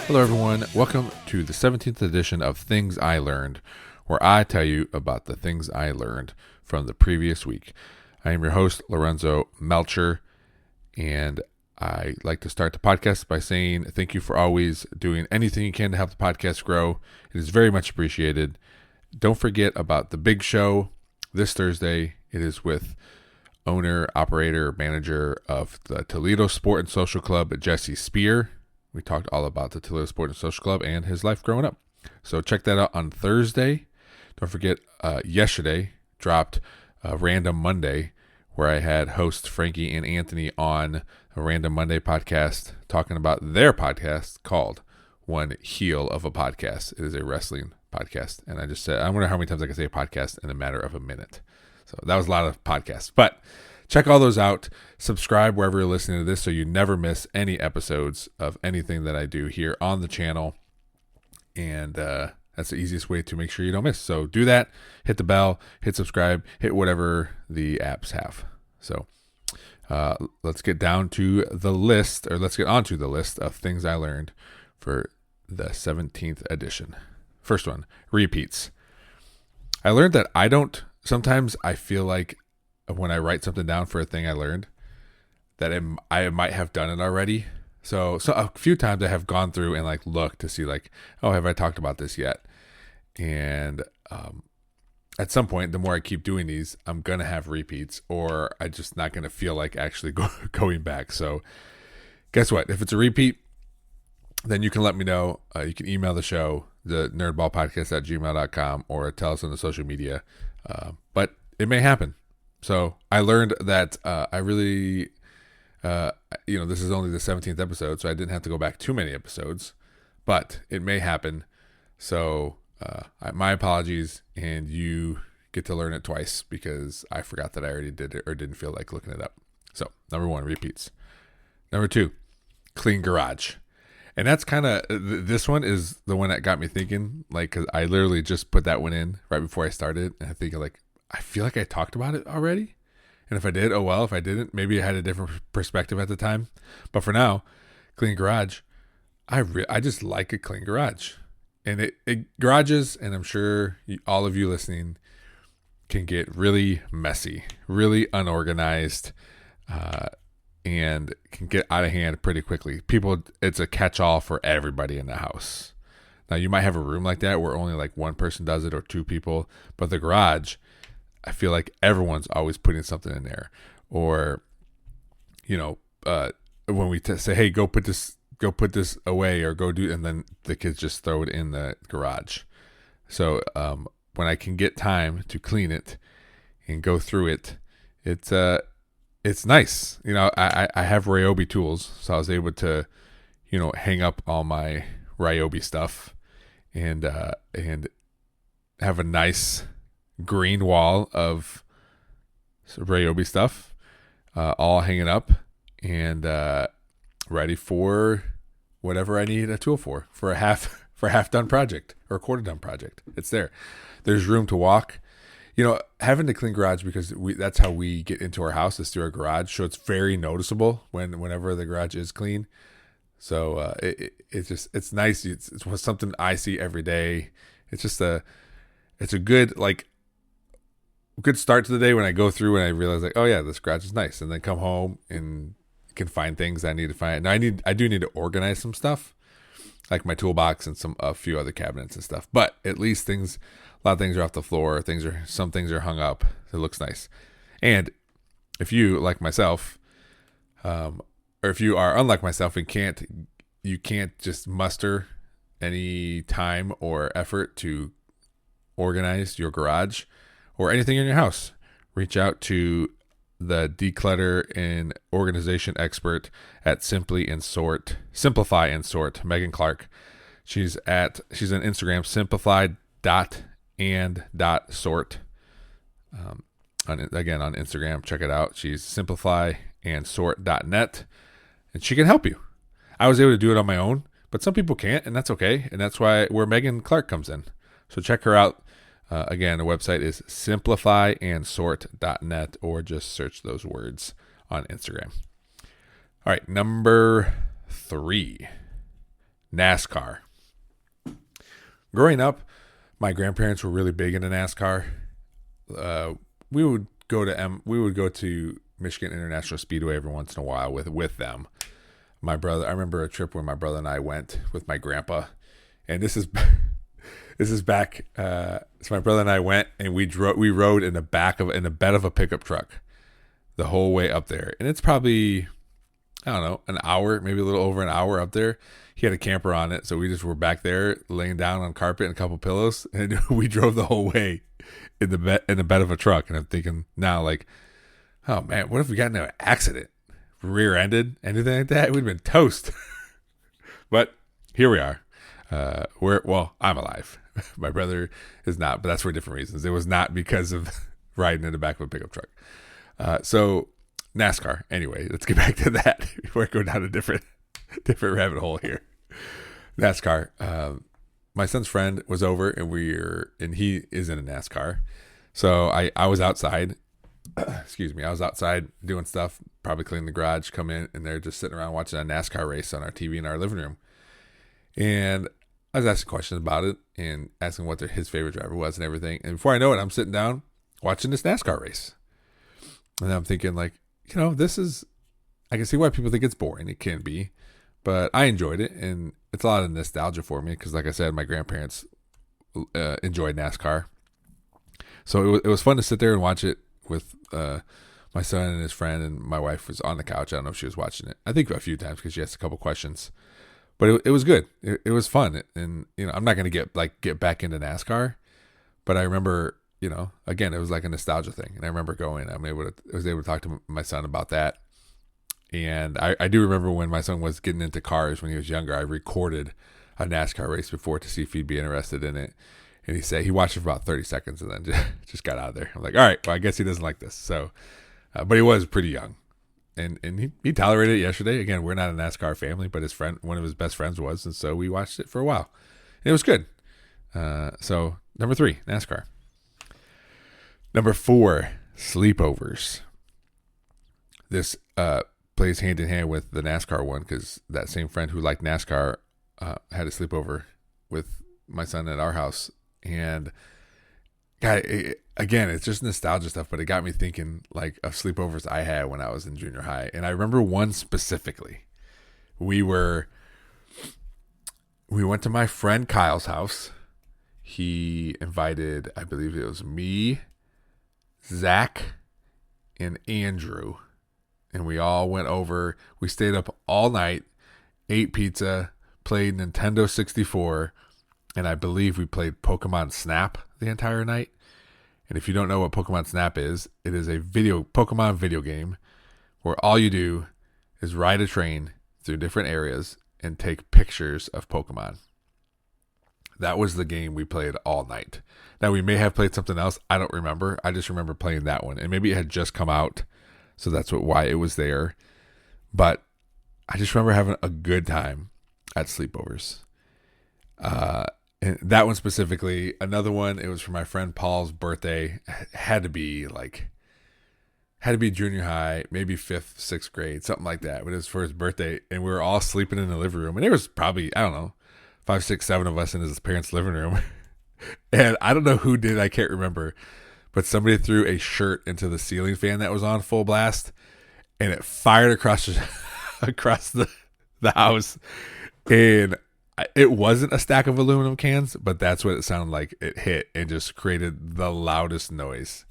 Hello, everyone. Welcome to the 17th edition of Things I Learned, where I tell you about the things I learned from the previous week. I am your host, Lorenzo Melcher, and I like to start the podcast by saying thank you for always doing anything you can to help the podcast grow. It is very much appreciated. Don't forget about the big show this Thursday. It is with owner, operator, manager of the Toledo Sport and Social Club, Jesse Spear. We talked all about the Toledo Sport and Social Club and his life growing up. So check that out on Thursday. Don't forget, yesterday dropped a Random Monday where I had hosts Frankie and Anthony on a Random Monday podcast talking about their podcast called One Heel of a Podcast. It is a wrestling podcast. And I just said, I wonder how many times I can say podcast in a matter of a minute. So that was a lot of podcasts. But check all those out. Subscribe wherever you're listening to this so you never miss any episodes of anything that I do here on the channel. And that's the easiest way to make sure you don't miss. So do that. Hit the bell. Hit subscribe. Hit whatever the apps have. So let's get down to the list, or let's get onto the list of things I learned for the 17th edition. First one, repeats. I learned that sometimes I feel like when I write something down for a thing I learned, that I might have done it already. So a few times I have gone through and looked to see oh, have I talked about this yet? And at some point, the more I keep doing these, I'm going to have repeats, or I'm just not going to feel like actually going back. So guess what? If it's a repeat, then you can let me know. You can email the show, the nerdballpodcast@gmail.com, or tell us on the social media. But it may happen. So I learned that I really, this is only the 17th episode, so I didn't have to go back too many episodes, but it may happen. So my apologies, and you get to learn it twice because I forgot that I already did it or didn't feel like looking it up. So number one, repeats. Number two, clean garage. And that's kind of, this one is the one that got me thinking, because I literally just put that one in right before I started, and I think I feel like I talked about it already. And if I did, oh well. If I didn't, maybe I had a different perspective at the time. But for now, clean garage. I just like a clean garage. And garages, and I'm sure all of you listening, can get really messy, really unorganized, and can get out of hand pretty quickly. It's a catch-all for everybody in the house. Now, you might have a room like that where only one person does it or two people, but the garage, I feel like everyone's always putting something in there. Or, when we say, hey, go put this away, or go do, and then the kids just throw it in the garage. So when I can get time to clean it and go through it, it's nice. I have Ryobi tools, so I was able to, hang up all my Ryobi stuff and have a nice green wall of Ryobi stuff, all hanging up and ready for whatever I need a tool for a half done project or a quarter done project. It's there. There's room to walk. Having to clean garage, because that's how we get into our house, is through our garage. So it's very noticeable whenever the garage is clean. So it's nice. It's something I see every day. It's a good good start to the day when I go through and I realize oh yeah, this garage is nice, and then come home and can find things I need to find. Now I do need to organize some stuff, like my toolbox and a few other cabinets and stuff. But at least a lot of things are off the floor. Some things are hung up. It looks nice. And if you, like myself, or if you are unlike myself and you can't just muster any time or effort to organize your garage or anything in your house, reach out to the declutter and organization expert at Simplify and Sort, Megan Clark. She's on Instagram, simplify.and.sort. Again, on Instagram, check it out. She's simplifyandsort.net, and she can help you. I was able to do it on my own, but some people can't, and that's okay. And that's where Megan Clark comes in. So check her out. Again, the website is simplifyandsort.net, or just search those words on Instagram. All right, number 3. NASCAR. Growing up, my grandparents were really big into NASCAR. We would go to Michigan International Speedway every once in a while with them. I remember a trip where my brother and I went with my grandpa, and this is back. So my brother and I went, and we rode in the bed of a pickup truck the whole way up there, and it's probably, I don't know, an hour, maybe a little over an hour up there. He had a camper on it, so we just were back there laying down on carpet and a couple pillows, and we drove the whole way in the bed of a truck. And I'm thinking now, like, oh man, what if we got in an accident, rear-ended, anything like that? We'd been toast. But here we are. I'm alive. My brother is not, but that's for different reasons. It was not because of riding in the back of a pickup truck. So NASCAR. Anyway, let's get back to that before I go down a different rabbit hole here. NASCAR. My son's friend was over, and he is in a NASCAR. So I was outside. Excuse me. I was outside doing stuff, probably cleaning the garage. Come in, and they're just sitting around watching a NASCAR race on our TV in our living room. And I was asking questions about it and asking what his favorite driver was and everything. And before I know it, I'm sitting down watching this NASCAR race. And I'm thinking, like, I can see why people think it's boring. It can be, but I enjoyed it, and it's a lot of nostalgia for me because, like I said, my grandparents enjoyed NASCAR. So it was fun to sit there and watch it with my son and his friend, and my wife was on the couch. I don't know if she was watching it. I think a few times because she asked a couple questions. But it was good. It was fun, and I'm not going to get back into NASCAR, but I remember, again, it was like a nostalgia thing, and I remember going. I was able to talk to my son about that, and I do remember when my son was getting into cars when he was younger. I recorded a NASCAR race before to see if he'd be interested in it, and he said he watched it for about 30 seconds and then just got out of there. I'm like, all right, well, I guess he doesn't like this. So, but he was pretty young. And he tolerated it yesterday. Again, we're not a NASCAR family, but one of his best friends was, and so we watched it for a while. And it was good. So number 3, NASCAR. Number 4, sleepovers. This plays hand in hand with the NASCAR one because that same friend who liked NASCAR had a sleepover with my son at our house, and again, it's just nostalgia stuff, but it got me thinking like of sleepovers I had when I was in junior high. And I remember one specifically. We went to my friend Kyle's house. He invited, I believe it was me, Zach, and Andrew. And we all went over. We stayed up all night, ate pizza, played Nintendo 64, and I believe we played Pokemon Snap the entire night. And if you don't know what Pokemon Snap is, it is a Pokemon video game where all you do is ride a train through different areas and take pictures of Pokemon. That was the game we played all night. Now, we may have played something else. I don't remember. I just remember playing that one. And maybe it had just come out, so that's why it was there. But I just remember having a good time at sleepovers. And that one specifically, another one, it was for my friend Paul's birthday. Had to be junior high, maybe 5th, 6th grade, something like that. But it was for his birthday, and we were all sleeping in the living room. And there was probably, I don't know, 5, 6, 7 of us in his parents' living room. And I don't know who did, I can't remember. But somebody threw a shirt into the ceiling fan that was on full blast, and it fired across the house. And it wasn't a stack of aluminum cans, but that's what it sounded like. It hit and just created the loudest noise.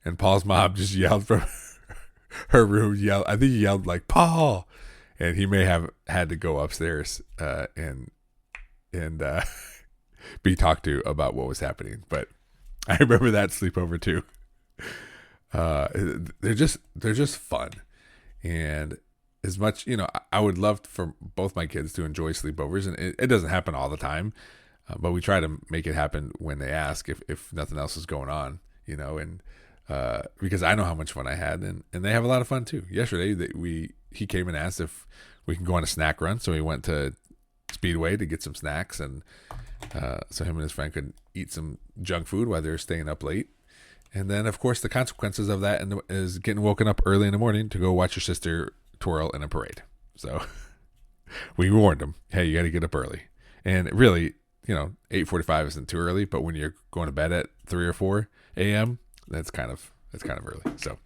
And Paul's mom just yelled from her room. I think he yelled like, "Paul!" And he may have had to go upstairs and be talked to about what was happening. But I remember that sleepover too. They're just fun, and as much, I would love for both my kids to enjoy sleepovers, and it doesn't happen all the time, but we try to make it happen when they ask if nothing else is going on, and because I know how much fun I had, and they have a lot of fun too. Yesterday, he came and asked if we can go on a snack run, so we went to Speedway to get some snacks, and so him and his friend could eat some junk food while they were staying up late. And then, of course, the consequences of that is getting woken up early in the morning to go watch your sister twirl in a parade. So we warned them, hey, you got to get up early. And really, 8:45 isn't too early, but when you're going to bed at 3 or 4 a.m., that's kind of early. So,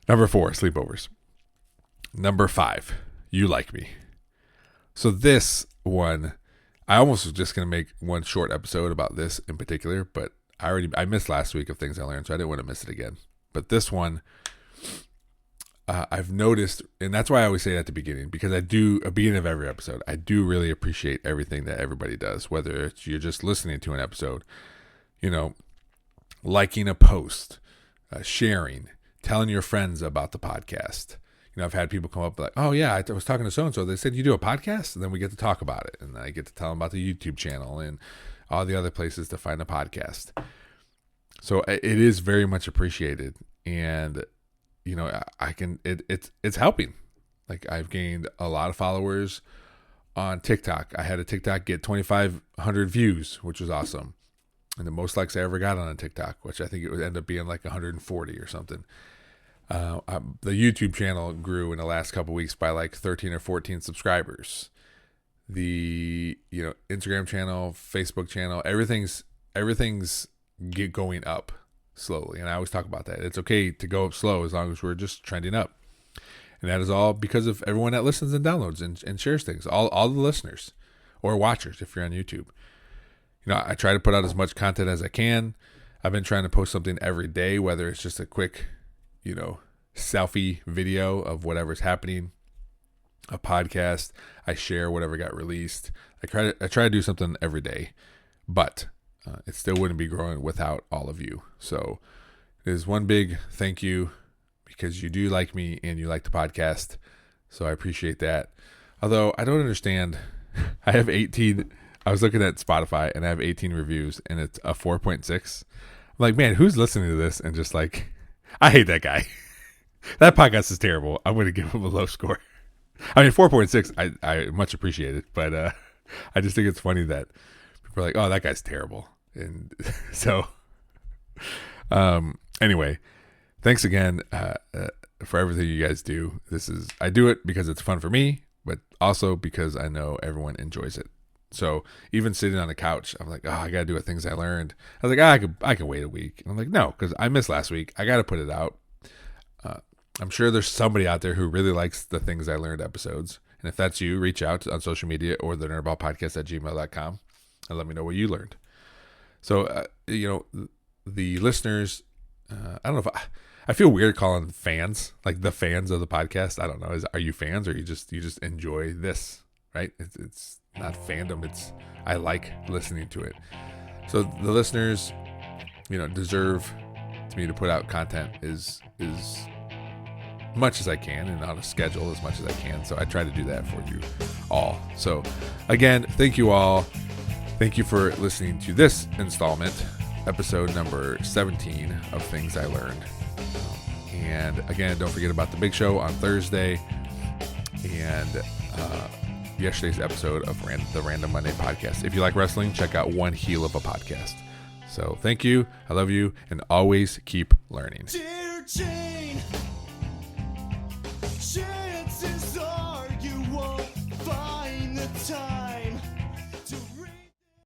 number 4, sleepovers. Number 5, you like me. So this one, I almost was just going to make one short episode about this in particular, but I missed last week of things I learned, so I didn't want to miss it again. But this one, I've noticed, and that's why I always say it at the beginning, because at the beginning of every episode, I do really appreciate everything that everybody does, whether it's you're just listening to an episode, liking a post, sharing, telling your friends about the podcast. I've had people come up like, oh yeah, I was talking to so-and-so. They said, you do a podcast? And then we get to talk about it. And then I get to tell them about the YouTube channel and all the other places to find a podcast. So it is very much appreciated. And, it's helping. Like I've gained a lot of followers on TikTok. I had a TikTok get 2,500 views, which was awesome. And the most likes I ever got on a TikTok, which I think it would end up being like 140 or something. The YouTube channel grew in the last couple of weeks by like 13 or 14 subscribers. The Instagram channel, Facebook channel, everything's going up slowly, and I always talk about that. It's okay to go up slow as long as we're just trending up, and that is all because of everyone that listens and downloads and shares things. All the listeners or watchers, if you're on YouTube. I try to put out as much content as I can. I've been trying to post something every day, whether it's just a quick selfie video of whatever's happening, a podcast, I share whatever got released. I try to do something every day, but it still wouldn't be growing without all of you. So it is one big thank you, because you do like me and you like the podcast. So I appreciate that. Although I don't understand, I have 18, I was looking at Spotify and I have 18 reviews and it's a 4.6. I'm like, man, who's listening to this and just like, I hate that guy. That podcast is terrible. I'm going to give him a low score. I mean, 4.6, I much appreciate it, but I just think it's funny that people are like, oh, that guy's terrible. And so, anyway, thanks again for everything you guys do. I do it because it's fun for me, but also because I know everyone enjoys it. So even sitting on the couch, I'm like, oh, I got to do what things I learned. I was like, I can wait a week. And I'm like, no, because I missed last week. I got to put it out. I'm sure there's somebody out there who really likes the Things I Learned episodes. And if that's you, reach out on social media or the nerdballpodcast@gmail.com and let me know what you learned. So, the listeners, I don't know if I feel weird calling fans, like the fans of the podcast. I don't know. Are you fans or you just enjoy this, right? It's not fandom. I like listening to it. So the listeners, deserve me to put out content is much as I can and on a schedule as much as I can. So I try to do that for you all. So again, thank you all. Thank you for listening to this installment, episode number 17 of Things I Learned. And again, don't forget about the big show on Thursday and yesterday's episode of the Random Monday podcast. If you like wrestling, check out One Heel of a Podcast. So thank you. I love you. And always keep learning. Dear Jane,